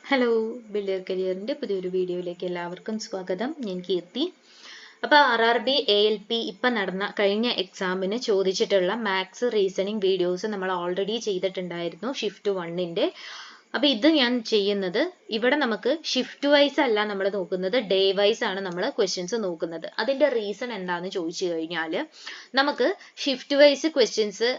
Hello, builder കരിയറിന്റെ പുതിയൊരു വീഡിയോയിലേക്ക് എല്ലാവർക്കും സ്വാഗതം. ഞാൻ കീർത്തി. അപ്പോൾ RRB ALP ഇപ്പം കഴിഞ്ഞ എക്സാമിന് ചോദിച്ചിട്ടുള്ള മാത്സ് റീസണിങ് വീഡിയോസ് നമ്മൾ ഓൾറെഡി ചെയ്തിട്ടുണ്ടായിരുന്നു ഷിഫ്റ്റ് 1ന്റെ. അപ്പോൾ ഇത് ഞാൻ ചെയ്യുന്നത് ഇവിടെ നമുക്ക് ഷിഫ്റ്റ് വൈസ് അല്ല നമ്മൾ നോക്കുന്നത്, ഡേ വൈസ് ആണ് നമ്മൾ ക്വസ്റ്റ്യൻസ് നോക്കുന്നത്. അതിന്റെ റീസൺ എന്താണെന്ന് ചോദിച്ചു കഴിഞ്ഞാൽ നമുക്ക് ഷിഫ്റ്റ് വൈസ് ക്വസ്റ്റ്യൻസ്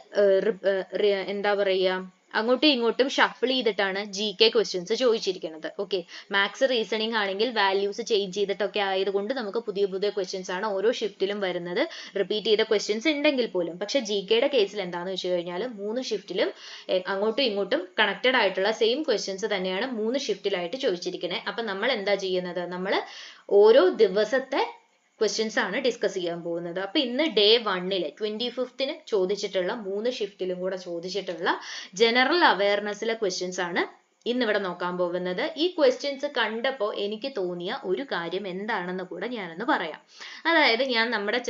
എന്താ പറയുക, അങ്ങോട്ടും ഇങ്ങോട്ടും ഷഫിൾ ചെയ്തിട്ടാണ് GK ക്വസ്റ്റ്യൻസ് ചോദിച്ചിരിക്കുന്നത്. ഓക്കെ, മാത്സ് റീസണിങ് ആണെങ്കിൽ വാല്യൂസ് ചേഞ്ച് ചെയ്തിട്ടൊക്കെ ആയതുകൊണ്ട് നമുക്ക് പുതിയ പുതിയ ക്വസ്റ്റ്യൻസ് ആണ് ഓരോ ഷിഫ്റ്റിലും വരുന്നത്. റിപ്പീറ്റ് ചെയ്ത ക്വസ്റ്റ്യൻസ് ഉണ്ടെങ്കിൽ പോലും. പക്ഷെ GKയുടെ കേസിൽ എന്താണെന്ന് വെച്ച് കഴിഞ്ഞാൽ 3 ഷിഫ്റ്റിലും അങ്ങോട്ടും ഇങ്ങോട്ടും കണക്റ്റഡ് ആയിട്ടുള്ള സെയിം ക്വസ്റ്റ്യൻസ് തന്നെയാണ് 3 ഷിഫ്റ്റിലായിട്ട് ചോദിച്ചിരിക്കുന്നത്. അപ്പം നമ്മൾ എന്താ ചെയ്യുന്നത്, നമ്മൾ ഓരോ ദിവസത്തെ ക്വസ്റ്റ്യൻസ് ആണ് ഡിസ്കസ് ചെയ്യാൻ പോകുന്നത്. അപ്പൊ ഇന്ന് ഡേ 1ലെ 25th ചോദിച്ചിട്ടുള്ള 3 ഷിഫ്റ്റിലും കൂടെ ചോദിച്ചിട്ടുള്ള ജനറൽ അവയർനെസ്സിലെ ക്വസ്റ്റ്യൻസ് ആണ് ഇന്നിവിടെ നോക്കാൻ പോകുന്നത്. ഈ ക്വസ്റ്റ്യൻസ് കണ്ടപ്പോൾ എനിക്ക് തോന്നിയ ഒരു കാര്യം എന്താണെന്ന് കൂടെ ഞാനൊന്ന് പറയാം. അതായത് ഞാൻ നമ്മുടെ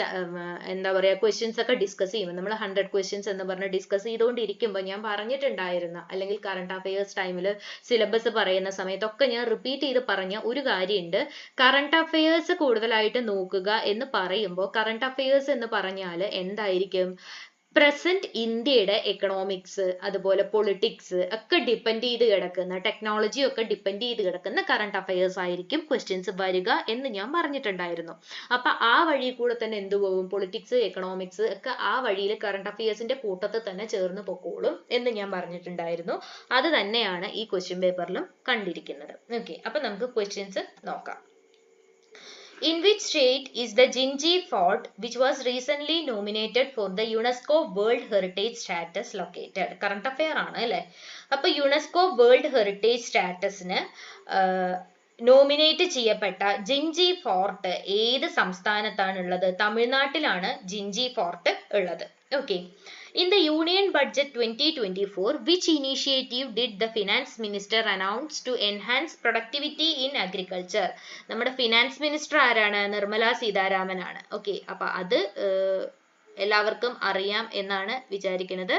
എന്താ പറയാ ക്വസ്റ്റ്യൻസ് ഒക്കെ ഡിസ്കസ് ചെയ്യുമ്പോൾ നമ്മൾ 100 ക്വസ്റ്റ്യൻസ് എന്ന് പറഞ്ഞ് ഡിസ്കസ് ചെയ്തുകൊണ്ടിരിക്കുമ്പോൾ ഞാൻ പറഞ്ഞിട്ടുണ്ടായിരുന്ന, അല്ലെങ്കിൽ കറണ്ട് അഫയേഴ്സ് ടൈമിൽ സിലബസ് പറയുന്ന സമയത്തൊക്കെ ഞാൻ റിപ്പീറ്റ് ചെയ്ത് പറഞ്ഞ ഒരു കാര്യമുണ്ട്. കറണ്ട് അഫയേഴ്സ് കൂടുതലായിട്ട് നോക്കുക എന്ന് പറയുമ്പോൾ കറണ്ട് അഫയേഴ്സ് എന്ന് പറഞ്ഞാൽ എന്തായിരിക്കും, പ്രസന്റ് ഇന്ത്യയുടെ എക്കണോമിക്സ്, അതുപോലെ പൊളിറ്റിക്സ് ഒക്കെ ഡിപ്പെൻഡ് ചെയ്ത് കിടക്കുന്ന, ടെക്നോളജി ഒക്കെ ഡിപ്പെൻഡ് ചെയ്ത് കിടക്കുന്ന കറണ്ട് അഫയേഴ്സ് ആയിരിക്കും ക്വസ്റ്റ്യൻസ് വരിക എന്ന് ഞാൻ പറഞ്ഞിട്ടുണ്ടായിരുന്നു. അപ്പൊ ആ വഴി കൂടെ തന്നെ എന്ത് പോകും, പൊളിറ്റിക്സ്, എക്കണോമിക്സ് ഒക്കെ ആ വഴിയിൽ കറണ്ട് അഫയേഴ്സിന്റെ കൂട്ടത്തിൽ തന്നെ ചേർന്ന് പൊക്കോളും എന്ന് ഞാൻ പറഞ്ഞിട്ടുണ്ടായിരുന്നു. അത് തന്നെയാണ് ഈ ക്വസ്റ്റ്യൻ പേപ്പറിലും കണ്ടിരിക്കുന്നത്. ഓക്കെ, അപ്പൊ നമുക്ക് ക്വസ്റ്റ്യൻസ് നോക്കാം. In which state is the Jinji Fort, which was recently nominated for the UNESCO World Heritage Status, located? Current affair ആണ് അല്ലേ? അപ്പൊ യുനെസ്കോ വേൾഡ് ഹെറിറ്റേജ് സ്റ്റാറ്റസിന് നോമിനേറ്റ് ചെയ്യപ്പെട്ട ജിഞ്ചി ഫോർട്ട് ഏത് സംസ്ഥാനത്താണുള്ളത്? തമിഴ്നാട്ടിലാണ് ജിഞ്ചി ഫോർട്ട് ഉള്ളത്. Okay, in the Union Budget 2024, which initiative did the Finance Minister announce to enhance productivity in agriculture? നമ്മുടെ finance minister ആരാണ്? നിർമ്മല സീതാരാമൻ ആണ്. Okay, അപ്പൊ അത് എല്ലാവർക്കും അറിയാം എന്നാണ് വിചാരിക്കുന്നത്.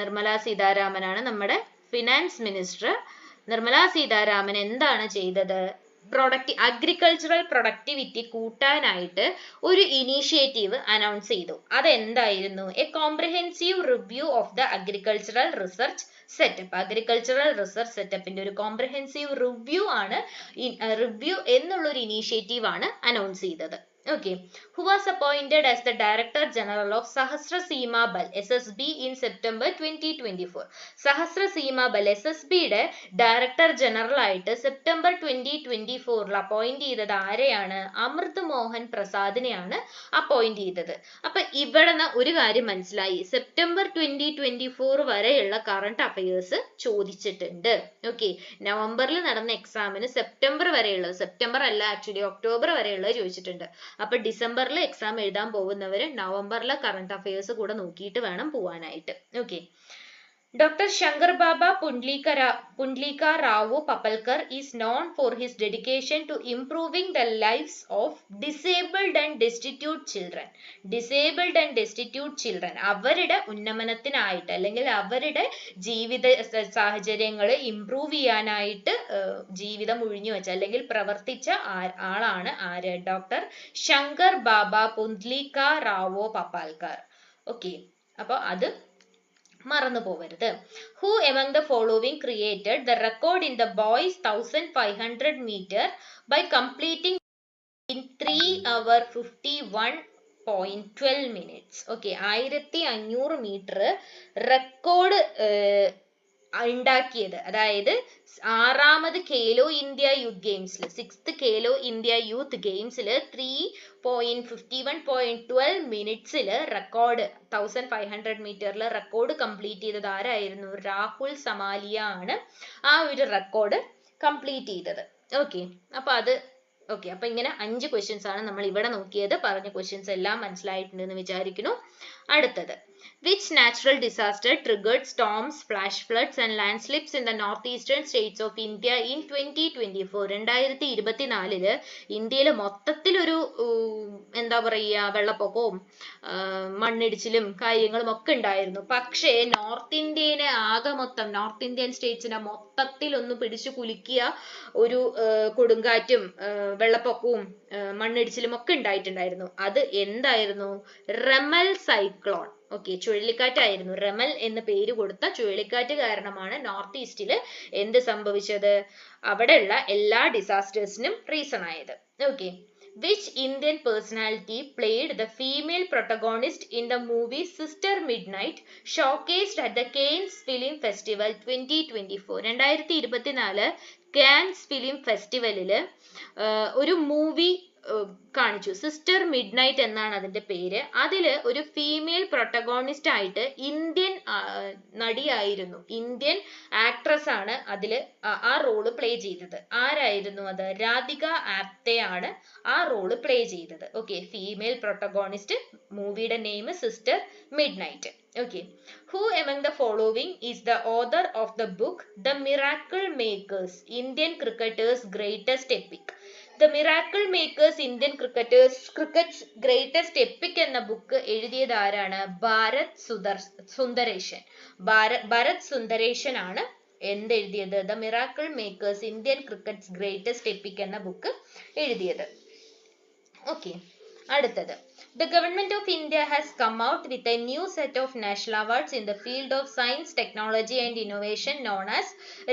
നിർമ്മല സീതാരാമൻ ആണ് നമ്മുടെ ഫിനാൻസ് മിനിസ്റ്റർ. നിർമ്മല സീതാരാമൻ എന്താണ് ചെയ്തത്? അഗ്രികൾച്ചറൽ പ്രൊഡക്ടിവിറ്റി കൂട്ടാനായിട്ട് ഒരു ഇനീഷ്യേറ്റീവ് അനൗൺസ് ചെയ്തു. അതെന്തായിരുന്നു? A comprehensive review of the agricultural research setup. Agricultural research സെറ്റപ്പിന്റെ ഒരു കോംപ്രിഹെൻസീവ് റിവ്യൂ ആണ്, റിവ്യൂ എന്നുള്ള ഒരു ഇനീഷ്യേറ്റീവ് ആണ് അനൗൺസ് ചെയ്തത്. Okay, who was appointed as the Director General of Sahasra Seema Bal SSB in September 2024? Sahasra Seema Bal SSB യുടെ director general ആയിട്ട് September 2024 appoint ചെയ്തത് ആരെയാണ്? അമൃത് മോഹൻ പ്രസാദിനെയാണ് അപ്പോയിന്റ് ചെയ്തത്. അപ്പൊ ഇവിടെ ഒരു കാര്യം മനസ്സിലായി, സെപ്റ്റംബർ 2024 വരെയുള്ള കറണ്ട് അഫയേഴ്സ് ചോദിച്ചിട്ടുണ്ട്. ഓക്കെ, നവംബറിൽ നടന്ന എക്സാമിന് സെപ്റ്റംബർ വരെയുള്ളത്, സെപ്റ്റംബർ അല്ല ആക്ച്വലി ഒക്ടോബർ വരെയുള്ളത് ചോദിച്ചിട്ടുണ്ട്. അപ്പൊ ഡിസംബറിൽ എക്സാം എഴുതാൻ പോകുന്നവര് നവംബറിലെ കറണ്ട് അഫയേഴ്സ് കൂടെ നോക്കിയിട്ട് വേണം പോവാനായിട്ട്. Okay, Dr. Shankar Baba Pundlika Rao Papalkar is known for his dedication to improving the lives of disabled and destitute children. Disabled and destitute children അവരുടെ ഉന്നമനത്തിനായിട്ട്, അല്ലെങ്കിൽ അവരുടെ ജീവിത സാഹചര്യങ്ങൾ ഇംപ്രൂവ് ചെയ്യാനായിട്ട് ജീവിതം ഒഴിഞ്ഞു വെച്ച അല്ലെങ്കിൽ പ്രവർത്തിച്ച ആളാണ് ആര്? ഡോക്ടർ ശങ്കർ ബാബ പുന്ദ്ലിക റാവോ പപ്പാൽക്കർ. ഓക്കെ, അപ്പൊ അത് മറന്നു പോവരുത്. Who among the following created the record in the boys 1500 meter by completing in 3 hours 51.12 minutes? Okay, 1500 metre record ഉണ്ടാക്കിയത്, അതായത് 6ാമത് ഖേലോ ഇന്ത്യ യൂത്ത് ഗെയിംസിൽ, 6th ഖേലോ ഇന്ത്യ യൂത്ത് ഗെയിംസിൽ 3.51.12 മിനിറ്റ്സിൽ റെക്കോർഡ് 1500 മീറ്ററിൽ റെക്കോർഡ് കംപ്ലീറ്റ് ചെയ്തത് ആരായിരുന്നു? രാഹുൽ സമാലിയ ആണ് ആ ഒരു റെക്കോർഡ് കംപ്ലീറ്റ് ചെയ്തത്. ഓക്കെ, അപ്പൊ അത് ഓക്കെ, അപ്പൊ ഇങ്ങനെ 5 ക്വസ്റ്റ്യൻസ് ആണ് നമ്മൾ ഇവിടെ നോക്കിയത്. പറഞ്ഞ ക്വസ്റ്റ്യൻസ് എല്ലാം മനസ്സിലായിട്ടുണ്ടെന്ന് വിചാരിക്കുന്നു. അടുത്തത്, Which natural disaster triggered storms, flash floods, and landslips in the northeastern states of India in 2024? 2024 ഇന്ത്യയിൽ മൊത്തത്തിലൊരു എന്താ പറയുക വെള്ളപ്പൊക്കവും മണ്ണിടിച്ചിലും കാര്യങ്ങളും ഒക്കെ ഉണ്ടായിരുന്നു. പക്ഷേ നോർത്ത് ഇന്ത്യനെ ആകെ മൊത്തം നോർത്ത് ഇന്ത്യൻ സ്റ്റേറ്റ്സിനെ മൊത്തത്തിൽ ഒന്ന് പിടിച്ചു കുലുക്കിയ ഒരു കൊടുങ്കാറ്റും വെള്ളപ്പൊക്കവും മണ്ണിടിച്ചിലും ഒക്കെ ഉണ്ടായിട്ടുണ്ടായിരുന്നു. അത് എന്തായിരുന്നു? റെമൽ സൈക്ലോൺ. ഓക്കെ, ചുഴലിക്കാറ്റായിരുന്നു. റെമൽ എന്ന് പേര് കൊടുത്ത ചുഴലിക്കാറ്റ് കാരണമാണ് നോർത്ത് ഈസ്റ്റില് എന്ത് സംഭവിച്ചത്? അവിടെയുള്ള എല്ലാ ഡിസാസ്റ്റേഴ്സിനും റീസൺ ആയത്. Okay, which Indian personality played the female protagonist in the movie Sister Midnight showcased at the Cannes Film Festival 2024? 2024 cans film ഫെസ്റ്റിവലില് ഒരു മൂവി കാണിച്ചു. സിസ്റ്റർ മിഡ് നൈറ്റ് എന്നാണ് അതിന്റെ പേര്. അതില് ഒരു ഫീമെയിൽ പ്രൊട്ടഗോണിസ്റ്റ് ആയിട്ട് ഇന്ത്യൻ നടിയായിരുന്നു, ഇന്ത്യൻ ആക്ട്രസ് ആണ് അതില് ആ റോള് പ്ലേ ചെയ്തത്. ആരായിരുന്നു അത്? രാധിക ആപ്തെ ആണ് ആ റോള് പ്ലേ ചെയ്തത്. ഓക്കെ, ഫീമെയിൽ പ്രൊട്ടഗോണിസ്റ്റ്, മൂവിയുടെ name sister mid night. Okay, who among the following is the author of the book The Miracle Makers, Indian Cricketers' Greatest Epic? The Miracle Makers, Indian Cricket's Greatest Epic എന്ന book എഴുതിയത് ആരാണ്? ഭാരത് സുന്ദരേശൻ. ഭാരത് സുന്ദരേശൻ ആണ് എന്തെഴുതിയത്? The Miracle Makers, Indian Cricket's Greatest Epic എന്ന book എഴുതിയത്. Okay, അടുത്തത്. The government of India has come out with a new set of national awards in the field of science, technology and innovation known as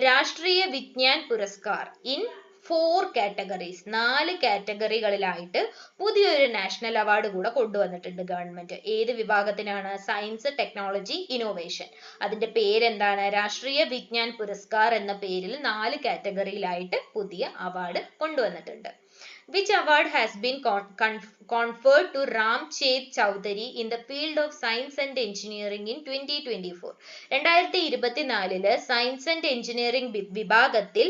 Rashtriya Vigyan Puraskar in 4 categories. 4 കാറ്റഗറികളിലായിട്ട് പുതിയൊരു national award കൂടെ കൊണ്ടുവന്നിട്ടുണ്ട് government. ഏത് വിഭാഗത്തിനാണ്? Science, technology, innovation. അതിന്റെ പേരെന്താണ്? രാഷ്ട്രീയ വിജ്ഞാൻ പുരസ്കാർ എന്ന പേരിൽ 4 കാറ്റഗറിയിലായിട്ട് പുതിയ അവാർഡ് കൊണ്ടുവന്നിട്ടുണ്ട്. Which award has been conferred to Ram Chet Chowdhury in the field of science and engineering in 2024? 2024 science and engineering വിഭാഗത്തിൽ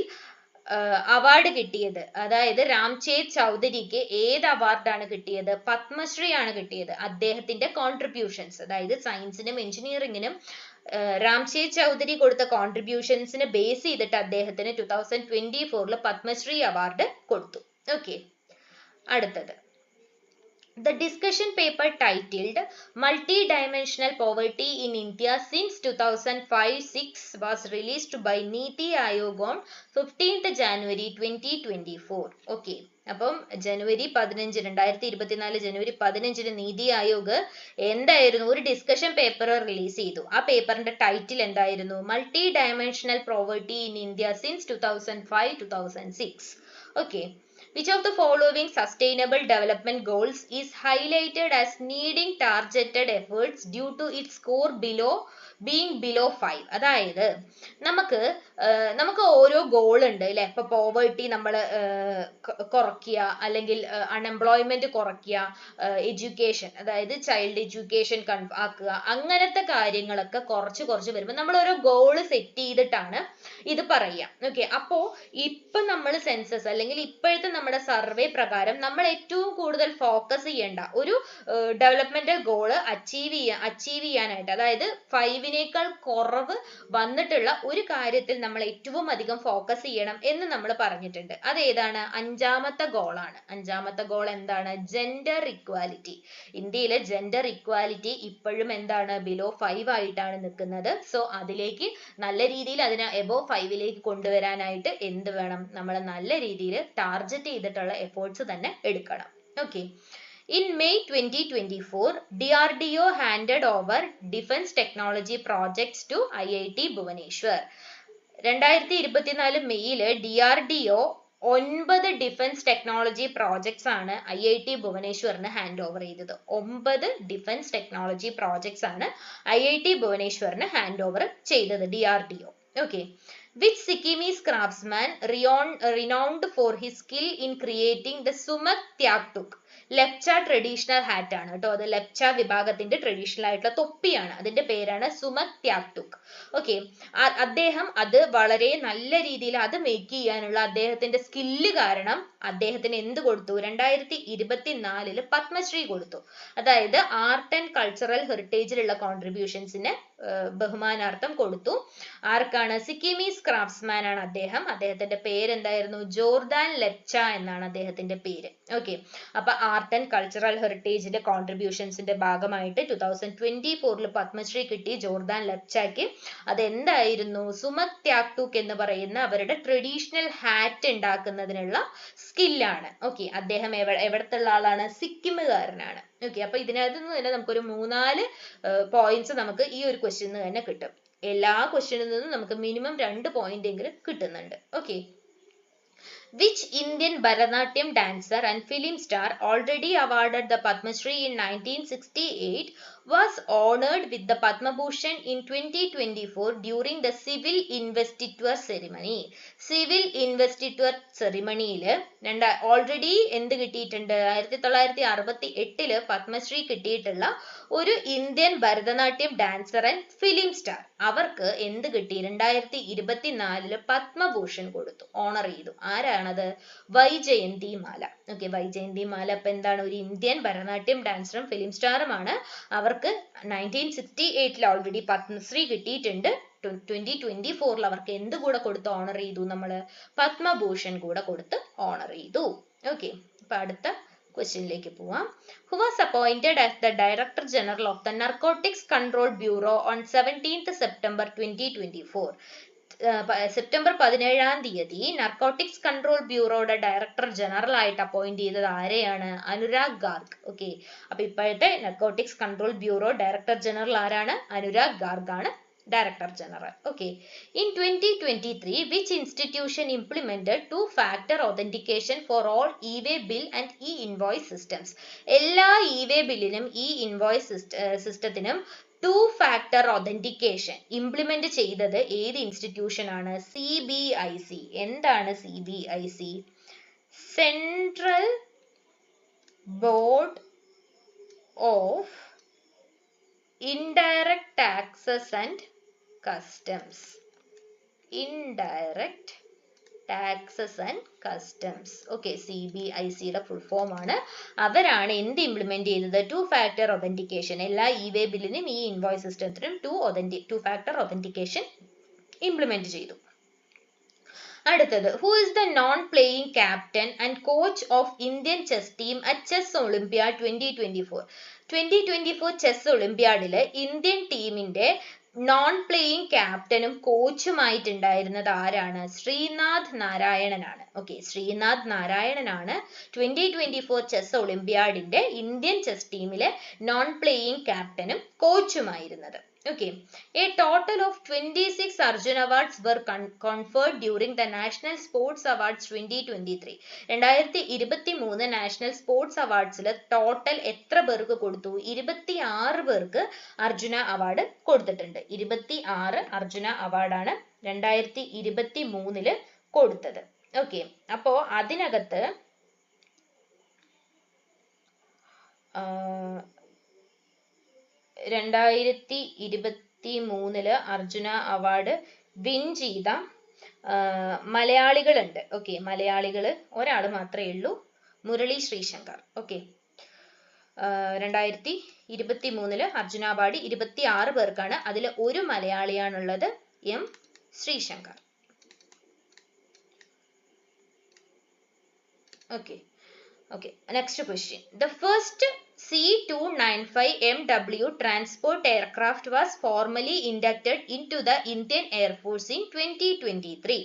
അവാർഡ് കിട്ടിയത്, അതായത് രാംചേത് ചൗധരിക്ക് ഏത് അവാർഡാണ് കിട്ടിയത്? പത്മശ്രീ ആണ് കിട്ടിയത്. അദ്ദേഹത്തിന്റെ കോൺട്രിബ്യൂഷൻസ്, അതായത് സയൻസിനും എഞ്ചിനീയറിംഗിനും രാംചേത് ചൗധരി കൊടുത്ത കോൺട്രിബ്യൂഷൻസിനെ ബേസ് ചെയ്തിട്ട് അദ്ദേഹത്തിന് 2024 പത്മശ്രീ അവാർഡ് കൊടുത്തു. ഓക്കെ, അടുത്തത്. The discussion paper titled Multi-Dimensional Poverty in India since 2005-06 was released by Niti Aayog on 15th January 2024. Okay, അപ്പം ജനുവരി 15, 2024 ജനുവരി 15 നീതി ആയോഗ് എന്തായിരുന്നു? ഒരു ഡിസ്കഷൻ പേപ്പർ റിലീസ് ചെയ്തു. ആ പേപ്പറിന്റെ ടൈറ്റിൽ എന്തായിരുന്നു? Multi dimensional poverty in India since 2005-2006. Okay, which of the following sustainable development goals is highlighted as needing targeted efforts due to its score being below 5? അതായത് നമുക്ക് ഓരോ ഗോൾ ഉണ്ട് അല്ലെ. ഇപ്പൊ പോവർട്ടി നമ്മൾ കുറയ്ക്കുക, അല്ലെങ്കിൽ അൺഎംപ്ലോയ്മെന്റ് കുറയ്ക്കുക, എഡ്യൂക്കേഷൻ, അതായത് ചൈൽഡ് എഡ്യൂക്കേഷൻ ആക്കുക, അങ്ങനത്തെ കാര്യങ്ങളൊക്കെ കുറച്ച് വരുമ്പോൾ നമ്മൾ ഓരോ ഗോൾ സെറ്റ് ചെയ്തിട്ടാണ് ഇത് പറയുക. ഓക്കെ, അപ്പോ ഇപ്പൊ നമ്മൾ സെൻസസ് അല്ലെങ്കിൽ ഇപ്പോഴത്തെ നമ്മുടെ സർവേ പ്രകാരം നമ്മൾ ഏറ്റവും കൂടുതൽ ഫോക്കസ് ചെയ്യേണ്ട ഒരു ഡെവലപ്മെന്റൽ ഗോള് അച്ചീവ് ചെയ്യാനായിട്ട്, അതായത് 5നേക്കാൾ കുറവ് വന്നിട്ടുള്ള ഒരു കാര്യത്തിൽ നമ്മൾ ഏറ്റവും അധികം ഫോക്കസ് ചെയ്യണം എന്ന് നമ്മൾ പറഞ്ഞിട്ടുണ്ട്. അതേതാണ്? 5ാമത്തെ ഗോളാണ്. 5ാമത്തെ ഗോൾ എന്താണ്? Gender equality. ഇന്ത്യയിലെ ജെൻഡർ ഇക്വാലിറ്റി ഇപ്പോഴും എന്താണ്? ബിലോ 5 ആയിട്ടാണ് നിൽക്കുന്നത്. സോ അതിലേക്ക് നല്ല രീതിയിൽ അതിനെ എബോവ് 5ലേക്ക് കൊണ്ടുവരാനായിട്ട് എന്ത് വേണം? നമ്മൾ നല്ല രീതിയിൽ ടാർഗറ്റ് ചെയ്തിട്ടുള്ള എഫേർട്സ് തന്നെ എടുക്കണം. Okay, in May 2024 DRDO handed over defense technology projects to IIT Bhubaneswar. 2024 മെയ്യില് DRDO 9 defence technology projects ആണ് IIT ഭുവനേശ്വറിന് ഹാൻഡ് ഓവർ ചെയ്തത്. 9 ഡിഫൻസ് ടെക്നോളജി പ്രോജക്ട്സ് ആണ് IIT ഭുവനേശ്വറിന് ഹാൻഡ് ഓവർ ചെയ്തത് DRDO. Okay, Which Sikkimese craftsman renowned for his skill in creating the Sumak Tyaktuk? Lepcha traditional hat ആണ് കേട്ടോ. അത് ലെപ്ച വിഭാഗത്തിന്റെ traditional ആയിട്ടുള്ള തൊപ്പിയാണ്. അതിന്റെ പേരാണ് സുമക് ത്യാക്ടുക്. ഓക്കെ, അദ്ദേഹം അത് വളരെ നല്ല രീതിയിൽ അത് മേക്ക് ചെയ്യാനുള്ള അദ്ദേഹത്തിന്റെ സ്കില്ല് കാരണം അദ്ദേഹത്തിന് എന്ത് കൊടുത്തു? 2024 പത്മശ്രീ കൊടുത്തു. അതായത് ആർട്ട് ആൻഡ് കൾച്ചറൽ ഹെറിറ്റേജിലുള്ള കോൺട്രിബ്യൂഷൻസിന് ബഹുമാനാർത്ഥം കൊടുത്തു. ആർക്കാണ്? സിക്കിമീസ് ക്രാഫ്റ്റ്സ്മാൻ ആണ് അദ്ദേഹം. അദ്ദേഹത്തിന്റെ പേര് എന്തായിരുന്നു? ജോർദാൻ ലെപ്ച എന്നാണ് അദ്ദേഹത്തിന്റെ പേര്. ഓക്കെ, അപ്പൊ ആർട്ട് ആൻഡ് കൾച്ചറൽ ഹെറിറ്റേജിന്റെ കോൺട്രിബ്യൂഷൻസിന്റെ ഭാഗമായിട്ട് 2024 പത്മശ്രീ കിട്ടി ജോർദാൻ ലെപ്ചയ്ക്ക്. അതെന്തായിരുന്നു? സുമക് ത്യാക്ടുക് എന്ന് പറയുന്ന അവരുടെ ട്രഡീഷണൽ ഹാറ്റ് ഉണ്ടാക്കുന്നതിനുള്ള സ്കില്ലാണ്. ഓക്കെ, അദ്ദേഹം എവിടത്തുള്ള ആളാണ്? സിക്കിമുകാരനാണ്. ഓക്കെ, അപ്പൊ ഇതിനകത്ത് നിന്ന് തന്നെ നമുക്കൊരു 3-4 പോയിന്റ്സ് നമുക്ക് ഈ ഒരു ക്വസ്റ്റ്യൻ തന്നെ കിട്ടും. എല്ലാ ക്വസ്റ്റ്യനിൽ നിന്നും നമുക്ക് മിനിമം 2 പോയിന്റ് എങ്കിലും കിട്ടുന്നുണ്ട്. Okay, which Indian Bharatanatyam dancer and film star already awarded the Padma Shri in 1968 was honored with the Padma Bhushan in 2024 during the civil investiture ceremony? Civil investiture ceremonyയിൽ already എന്ത് കിട്ടിയിട്ടുണ്ട്? 1968 പത്മശ്രീ കിട്ടിയിട്ടുള്ള ഒരു Indian Bharatanatyam dancer and film star, അവർക്ക് എന്ത് കിട്ടി? 2024 പത്മഭൂഷൺ കൊടുത്തു, owner ചെയ്തു. ആരാണത്? വൈജയന്തിമാല. ഓക്കെ, വൈജയന്തിമാല ഇപ്പൊ എന്താണ്? ഒരു ഇന്ത്യൻ ഭരതനാട്യം ഡാൻസറും ഫിലിം സ്റ്റാറുമാണ്. അവർക്ക് 1968 ഓൾറെഡി പത്മശ്രീ കിട്ടിയിട്ടുണ്ട്. 2024 അവർക്ക് എന്ത് കൂടെ കൊടുത്ത് ഓണർ ചെയ്തു? നമ്മള് പത്മഭൂഷൺ കൂടെ കൊടുത്ത് ഓണർ ചെയ്തു. ഓക്കെ, അപ്പൊ അടുത്ത ക്വസ്റ്റ്യനിലേക്ക് പോവാം. Who was appointed as the Director General of the Narcotics Control Bureau on 17th September 2024? September 17 narcotics control ബ്യൂറോയുടെ ഡയറക്ടർ ജനറൽ ആയിട്ട് അപ്പോയിന്റ് ചെയ്തത് ആരെയാണ്? അനുരാഗ് ഗാർഗ്. ഓക്കെ, അപ്പൊ ഇപ്പോഴത്തെ narcotics control bureau director general ആരാണ്? അനുരാഗ് ഗാർഗ് ആണ് Director General. Okay. In 2023, which institution implemented two-factor authentication for all e-way bill and e-invoice systems? എല്ലാ e-way ബില്ലിനും e-invoice സിസ്റ്റത്തിനും two-factor authentication implement ചെയ്തത് ഏത് ഇൻസ്റ്റിറ്റ്യൂഷൻ ആണ്? CBIC. എന്താണ് CBIC? Central Board of Indirect Taxes and Customs. Indirect Taxes and Customs. Okay, CBIC യുടെ full form ആണ്. അവരാണ് എന്ത് implement ചെയ്തത്? two-factor authentication. എല്ലാ e-way ബില്ലിനും ഇൻവോയ്സ് സിസ്റ്റത്തിനും two-factor authentication ഇംപ്ലിമെന്റ് ചെയ്തു. അടുത്തത്, who is the non-playing captain and coach of Indian chess team at Chess Olympiad 2024? 2024 chess ഒളിമ്പ്യാഡില് ഇന്ത്യൻ ടീമിന്റെ നോൺ പ്ലേയിങ് ക്യാപ്റ്റനും കോച്ചുമായിട്ടുണ്ടായിരുന്നത് ആരാണ്? ശ്രീനാഥ് നാരായണനാണ്. ഓക്കെ, ശ്രീനാഥ് നാരായണനാണ് 2024 ചെസ് ഒളിമ്പ്യാഡിന്റെ ഇന്ത്യൻ ചെസ് ടീമിലെ നോൺ പ്ലേയിങ് ക്യാപ്റ്റനും കോച്ചുമായിരുന്നത്. Okay, a total of 26 Arjuna Awards were conferred during the National Sports Awards 2023. 2023 national sports അവാർഡ്സിൽ ടോട്ടൽ എത്ര പേർക്ക് കൊടുത്തു? 26 പേർക്ക് അർജുന അവാർഡ് കൊടുത്തിട്ടുണ്ട്. 26 അർജുന അവാർഡാണ് 2023 കൊടുത്തത്. ഓക്കെ, അപ്പോ അതിനകത്ത് 2023 അർജുന അവാർഡ് വിൻ ചെയ്ത മലയാളികളുണ്ട്. ഓക്കെ, മലയാളികൾ ഒരാൾ മാത്രമേ ഉള്ളൂ, മുരളി ശ്രീശങ്കർ. ഓക്കെ, 2023 അർജുന അവാർഡ് 26 പേർക്കാണ്. അതിൽ ഒരു മലയാളിയാണുള്ളത്, M Sreeshankar. Okay, next question. The first C-295MW transport aircraft was formally inducted into the Indian Air Force in 2023.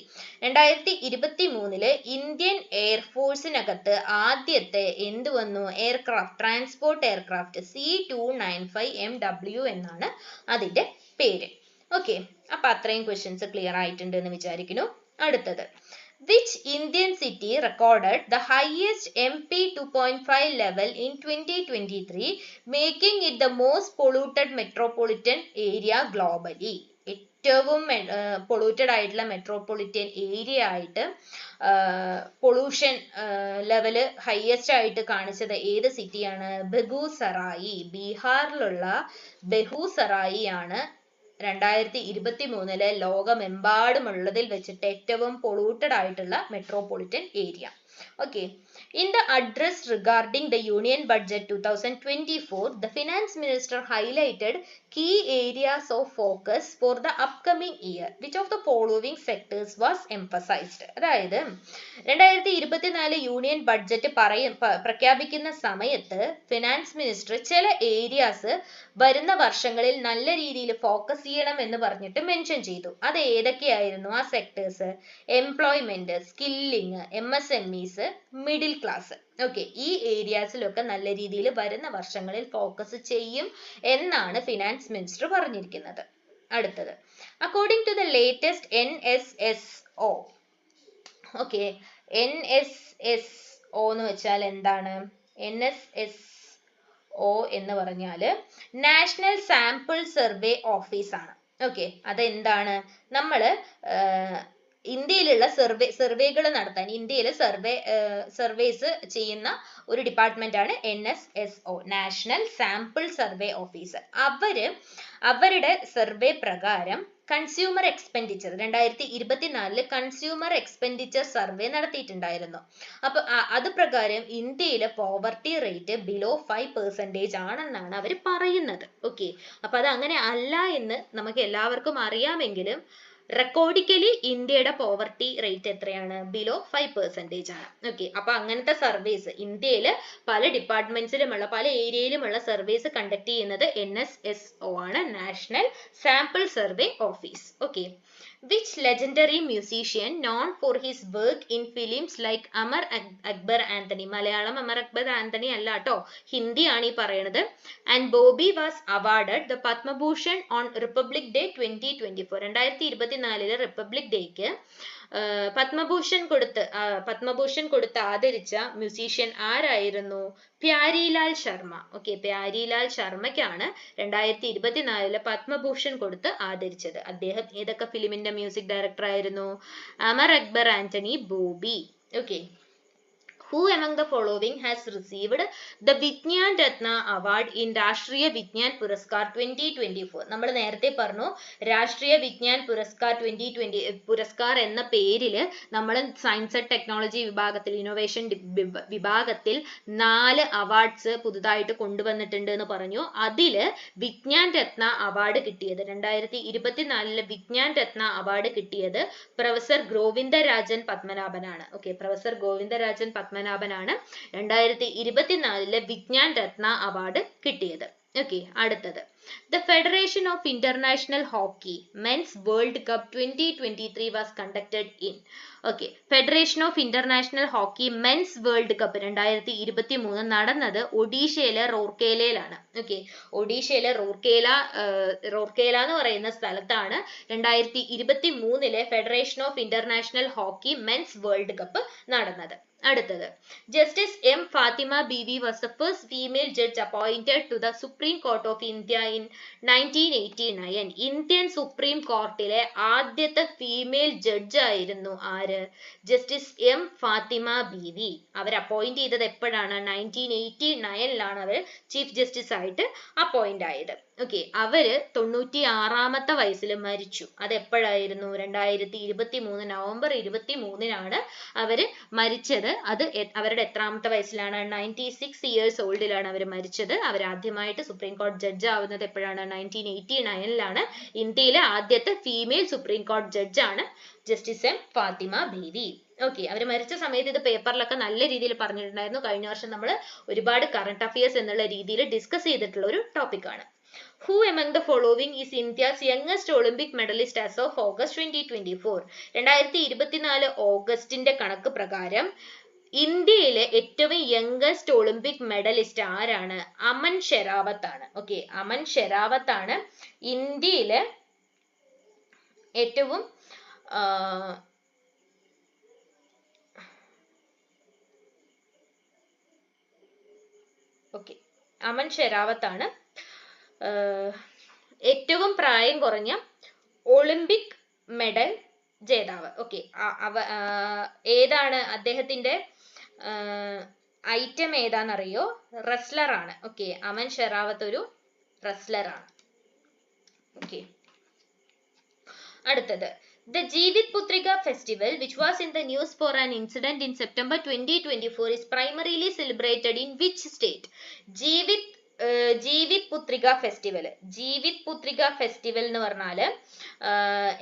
2023 Indian എയർഫോഴ്സിനകത്ത് ആദ്യത്തെ എന്ത് വന്നു? എയർക്രാഫ്റ്റ്, ട്രാൻസ്പോർട്ട് എയർക്രാഫ്റ്റ് C-295MW എന്നാണ് അതിന്റെ പേര്. ഓക്കെ, അപ്പൊ അത്രയും ക്വസ്റ്റ്യൻസ് ക്ലിയർ ആയിട്ടുണ്ട് എന്ന് വിചാരിക്കുന്നു. അടുത്തത്, which Indian city recorded the highest MP2.5 level in 2023, making it the most polluted metropolitan area globally? ഏറ്റവും പൊള്യൂട്ടഡ് ആയിട്ടുള്ള മെട്രോപൊളിറ്റൻ ഏരിയ ആയിട്ട് പൊള്യൂഷൻ ലെവല് ഹയസ്റ്റ് ആയിട്ട് കാണിച്ചത് ഏത് സിറ്റിയാണ്? ബെഗുസറായി. ബീഹാറിലുള്ള ബെഗുസറായി ആണ് 2023 ലോകമെമ്പാടുമുള്ളതിൽ വെച്ചിട്ട് ഏറ്റവും പൊള്യൂട്ടഡ് ആയിട്ടുള്ള metropolitan area. Okay. In the address regarding the Union Budget 2024, the Finance Minister highlighted key areas of focus for the upcoming year. Which of the following sectors was emphasized? അതായത് 2024 union budget പ്രഖ്യാപിക്കുന്ന സമയത്ത് finance minister ചില areas വരുന്ന വർഷങ്ങളിൽ നല്ല രീതിയിൽ focus ചെയ്യണം എന്ന് പറഞ്ഞിട്ട് മെൻഷൻ ചെയ്തു. അത് ഏതൊക്കെയായിരുന്നു ആ sectors? Employment, skilling, MSMEs, middle class. Okay, ഈ ഏരിയാസിലൊക്കെ നല്ല രീതിയിൽ വരുന്ന വർഷങ്ങളിൽ ഫോക്കസ് ചെയ്യും എന്നാണ് ഫിനാൻസ് മിനിസ്റ്റർ പറഞ്ഞിരിക്കുന്നത്. അടുത്തത്, according to the latest NSSO. Okay, NSSO എന്ന് വെച്ചാൽ എന്താണ്? NSSO എന്ന് പറഞ്ഞാല് നാഷണൽ സാമ്പിൾ സർവേ ഓഫീസ് ആണ്. ഓക്കെ, അതെന്താണ്? നമ്മള് ഇന്ത്യയിലുള്ള സർവേകൾ നടത്താൻ ഇന്ത്യയിൽ സർവേസ് ചെയ്യുന്ന ഒരു ഡിപ്പാർട്ട്മെന്റ് ആണ് NSSO, national sample survey officer. അവരുടെ സർവേ പ്രകാരം consumer expenditure 2024 consumer expenditure survey നടത്തിയിട്ടുണ്ടായിരുന്നു. അപ്പൊ അത് പ്രകാരം ഇന്ത്യയിലെ പോവർട്ടി റേറ്റ് ബിലോ 5% ആണെന്നാണ് അവർ പറയുന്നത്. ഓക്കെ, അപ്പൊ അത് അങ്ങനെ അല്ല എന്ന് നമുക്ക് എല്ലാവർക്കും അറിയാമെങ്കിലും റെക്കോർഡിക്കലി ഇന്ത്യയുടെ പോവർട്ടി റേറ്റ് എത്രയാണ്? ബിലോ 5% ആണ്. ഓക്കെ, അപ്പൊ അങ്ങനത്തെ സർവേസ് ഇന്ത്യയില് പല ഡിപ്പാർട്ട്മെന്റ്സിലുമുള്ള പല ഏരിയയിലുമുള്ള സർവേസ് കണ്ടക്ട് ചെയ്യുന്നത് NSSO ആണ്, national sample survey office. Okay, which legendary musician known for his work in films like Amar Akbar Anthony, Malayalam Amar Akbar Antony അല്ല ട്ടോ, ഹിന്ദി ആണ് ഈ പറയുന്നത്, and Bobby was awarded the Padma Bhushan on Republic Day 2024. 2024 republic ഡേക്ക് Padma Bhushan കൊടുത്ത് ആദരിച്ച musician ആരായിരുന്നു? Pyarilal Sharma. Okay, Pyarilal ശർമ്മയ്ക്കാണ് 2024 Padma Bhushan കൊടുത്ത് ആദരിച്ചത്. അദ്ദേഹം ഏതൊക്കെ ഫിലിമിന്റെ മ്യൂസിക് ഡയറക്ടർ ആയിരുന്നു? Amar Akbar Antony, Bobby. Okay, who among the following has received the Vigyan Ratna Award in രാഷ്ട്രീയ വിജ്ഞാൻ പുരസ്കാർ 2024? നമ്മൾ നേരത്തെ പറഞ്ഞു രാഷ്ട്രീയ വിജ്ഞാൻ പുരസ്കാർ 2020 പുരസ്കാർ എന്ന പേരില് നമ്മൾ സയൻസ് ആൻഡ് ടെക്നോളജി വിഭാഗത്തിൽ, ഇന്നോവേഷൻ വിഭാഗത്തിൽ 4 അവാർഡ്സ് പുതുതായിട്ട് കൊണ്ടുവന്നിട്ടുണ്ട് എന്ന് പറഞ്ഞു. അതില് വിജ്ഞാൻ രത്ന അവാർഡ് കിട്ടിയത് 2024 വിജ്ഞാൻ രത്ന അവാർഡ് കിട്ടിയത് പ്രൊഫസർ ഗോവിന്ദരാജൻ പത്മനാഭനാണ്. ഓക്കെ, പ്രൊഫസർ ഗോവിന്ദരാജൻ പത്മനാഭനാണ് 2024 വിജ്ഞാൻ രത്ന അവാർഡ് കിട്ടിയത്. ഓക്കെ, അടുത്തത്, The Federation of International Hockey Men's World Cup 2023 was conducted in. Okay, Federation of International Hockey Men's World Cup 2023 നടന്നത് ഒഡീഷയിലെ റോർക്കേലയിലാണ്. ഓക്കെ, ഒഡീഷയിലെ റോർക്കേല എന്ന് പറയുന്ന സ്ഥലത്താണ് 2023 federation of international hockey men's world cup നടന്നത്. അടുത്തത്, justice M. Fatima Bibi was the first female judge appointed to the Supreme Court of India in 1989. Indian supreme കോർട്ടിലെ ആദ്യത്തെ ഫീമെയിൽ ജഡ്ജ് ആയിരുന്നു ആര്? Justice M. Fatima Bibi. അവർ appoint ചെയ്തത് എപ്പോഴാണ്? 1989 അവർ ചീഫ് ജസ്റ്റിസ് ആയിട്ട് അപ്പോയിന്റ് ആയത്. ഓക്കെ, അവര് 96 വയസ്സിൽ മരിച്ചു. അത് എപ്പോഴായിരുന്നു? 2023 നവംബർ 23 അവര് മരിച്ചത്. അത് അവരുടെ എത്രാമത്തെ വയസ്സിലാണ്? 96 ഇയേഴ്സ് ഓൾഡിലാണ് അവർ മരിച്ചത്. അവർ ആദ്യമായിട്ട് സുപ്രീം കോടതി ജഡ്ജ് ആവുന്നത് എപ്പോഴാണ്? 1989 ഇന്ത്യയിലെ ആദ്യത്തെ ഫീമെയിൽ സുപ്രീം കോടതി ജഡ്ജാണ് justice M. Fathima Beevi. Okay, അവർ മരിച്ച സമയത്ത് ഇത് പേപ്പറിലൊക്കെ നല്ല രീതിയിൽ പറഞ്ഞിട്ടുണ്ടായിരുന്നു. കഴിഞ്ഞ വർഷം നമ്മൾ ഒരുപാട് കറണ്ട് അഫയേഴ്സ് എന്നുള്ള രീതിയിൽ ഡിസ്കസ് ചെയ്തിട്ടുള്ള ഒരു ടോപ്പിക്കാണ്. Who among the following is India's youngest Olympic medalist as of August 2024? 2024 ഓഗസ്റ്റിന്റെ കണക്ക് പ്രകാരം ഇന്ത്യയിലെ ഏറ്റവും യംഗസ്റ്റ് ഒളിമ്പിക് മെഡലിസ്റ്റ് ആരാണ്? അമൻ ഷെരാവത്ത് ആണ്. ഓക്കെ, അമൻ ഷെരാവത്ത് ആണ് ഇന്ത്യയിലെ ഏറ്റവും അമൻ ഷെരാവത്ത് ആണ് ഏറ്റവും പ്രായം കുറഞ്ഞ ഒളിമ്പിക് മെഡൽ ജേതാവ്. ഓക്കെ, ഏതാണ് അദ്ദേഹത്തിന്റെ ഐറ്റം ഏതാണെന്നറിയോ? റെസ്ലർ ആണ്. ഓക്കെ, അമൻ ഷെറാവത്ത് ഒരു റെസ്ലർ ആണ്. ഓക്കെ, അടുത്തത് The Jeevit Putrika festival, which was in the news for an incident in September 2024, is primarily celebrated in which state? Jivit Putrika festival. Jivit Putrika festival എന്ന് പറഞ്ഞാല്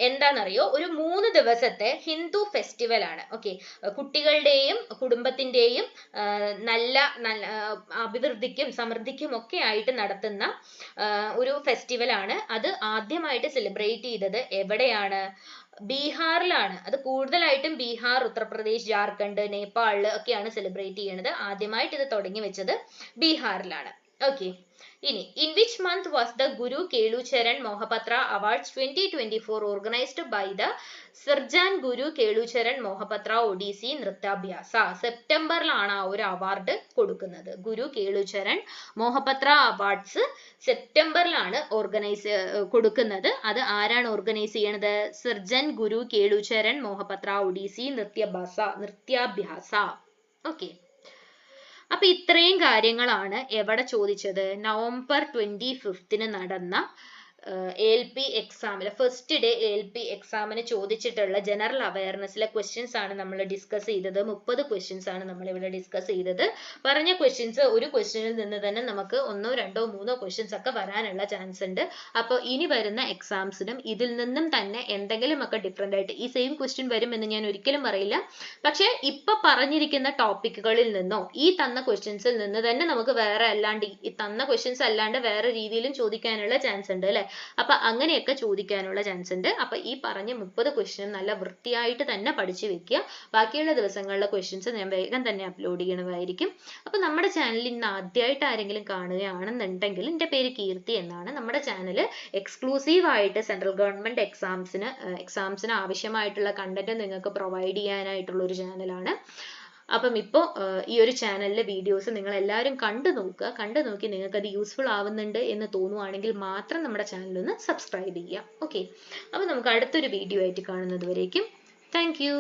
എന്താണെന്നറിയോ? ഒരു 3 ദിവസത്തെ ഹിന്ദു ഫെസ്റ്റിവൽ ആണ്. ഓക്കെ, കുട്ടികളുടെയും കുടുംബത്തിന്റെയും നല്ല അഭിവൃദ്ധിക്കും സമൃദ്ധിക്കും ഒക്കെ ആയിട്ട് നടത്തുന്ന ഒരു ഫെസ്റ്റിവൽ ആണ്. അത് ആദ്യമായിട്ട് സെലിബ്രേറ്റ് ചെയ്തത് എവിടെയാണ്? ബീഹാറിലാണ്. അത് കൂടുതലായിട്ടും ബീഹാർ, ഉത്തർപ്രദേശ്, ജാർഖണ്ഡ്, നേപ്പാളിൽ ഒക്കെയാണ് സെലിബ്രേറ്റ് ചെയ്യുന്നത്. ആദ്യമായിട്ട് ഇത് തുടങ്ങി വെച്ചത് ബീഹാറിലാണ്. ഓക്കെ, ഇനി in which month was the Guru Kelucharan Mohapatra Awards 2024 organized by the സർജാൻ ഗുരു കേളുചരൺ മോഹപത്ര ഒഡീസി നൃത്താഭ്യാസ? സെപ്റ്റംബറിലാണ് ആ ഒരു അവാർഡ് കൊടുക്കുന്നത്. ഗുരു കേളുചരൺ മോഹപത്ര അവാർഡ്സ് സെപ്റ്റംബറിലാണ് കൊടുക്കുന്നത്. അത് ഓർഗനൈസ് ചെയ്യണത്? സർജൻ ഗുരു കേളുചരൺ മോഹപത്ര ഒഡീസി നൃത്യാഭ്യാസ. ഓക്കെ, അപ്പൊ ഇത്രയും കാര്യങ്ങളാണ് എവിടെ ചോദിച്ചത്? നവംബർ 25 നടന്ന ALP എക്സാമില് ഫസ്റ്റ് ഡേ ALP എക്സാമിന് ചോദിച്ചിട്ടുള്ള ജനറൽ അവയർനെസ്സിലെ ക്വസ്റ്റ്യൻസ് ആണ് നമ്മൾ ഡിസ്കസ് ചെയ്തത്. 30 ക്വസ്റ്റ്യൻസ് ആണ് നമ്മൾ ഇവിടെ ഡിസ്കസ് ചെയ്തത്. പറഞ്ഞ ക്വസ്റ്റ്യൻസ് ഒരു ക്വസ്റ്റ്യനിൽ നിന്ന് തന്നെ നമുക്ക് 1, 2, 3 ക്വസ്റ്റ്യൻസ് ഒക്കെ വരാനുള്ള ചാൻസ് ഉണ്ട്. അപ്പോൾ ഇനി വരുന്ന എക്സാംസിനും ഇതിൽ നിന്നും തന്നെ എന്തെങ്കിലുമൊക്കെ ഡിഫറെന്റ് ആയിട്ട് ഈ സെയിം ക്വസ്റ്റ്യൻ വരും എന്ന് ഞാൻ ഒരിക്കലും പറയില്ല. പക്ഷെ ഇപ്പൊ പറഞ്ഞിരിക്കുന്ന ടോപ്പിക്കുകളിൽ നിന്നോ ഈ തന്ന ക്വസ്റ്റ്യൻസിൽ നിന്ന് തന്നെ നമുക്ക് വേറെ അല്ലാണ്ട് ഈ തന്ന ക്വസ്റ്റ്യൻസ് അല്ലാണ്ട് വേറെ രീതിയിലും ചോദിക്കാനുള്ള ചാൻസ് ഉണ്ട് അല്ലെ? അപ്പൊ അങ്ങനെയൊക്കെ ചോദിക്കാനുള്ള ചാൻസ് ഉണ്ട്. അപ്പൊ ഈ പറഞ്ഞ 30 ക്വസ്റ്റ്യൻ നല്ല വൃത്തിയായിട്ട് തന്നെ പഠിച്ചു വെക്കുക. ബാക്കിയുള്ള ദിവസങ്ങളിലെ ക്വസ്റ്റ്യൻസ് ഞാൻ വേഗം തന്നെ അപ്ലോഡ് ചെയ്യണമായിരിക്കും. അപ്പൊ നമ്മുടെ ചാനൽ ഇന്ന് ആദ്യമായിട്ട് ആരെങ്കിലും കാണുകയാണെന്നുണ്ടെങ്കിൽ, എൻ്റെ പേര് കീർത്തി എന്നാണ്. നമ്മുടെ ചാനൽ എക്സ്ക്ലൂസീവ് ആയിട്ട് സെൻട്രൽ ഗവൺമെന്റ് എക്സാംസിന് ആവശ്യമായിട്ടുള്ള കണ്ടന്റ് നിങ്ങൾക്ക് പ്രൊവൈഡ് ചെയ്യാനായിട്ടുള്ള ഒരു ചാനലാണ്. അപ്പം ഇപ്പോൾ ഈ ഒരു ചാനലിലെ വീഡിയോസ് നിങ്ങൾ എല്ലാവരും കണ്ടു നോക്കി നിങ്ങൾക്ക് അത് യൂസ്ഫുൾ ആവുന്നുണ്ട് എന്ന് തോന്നുവാണെങ്കിൽ മാത്രം നമ്മുടെ ചാനൽ ഒന്ന് സബ്സ്ക്രൈബ് ചെയ്യുക. ഓക്കെ, അപ്പോൾ നമുക്ക് അടുത്തൊരു വീഡിയോ ആയിട്ട് കാണുന്നത് വരേക്കും താങ്ക് യു.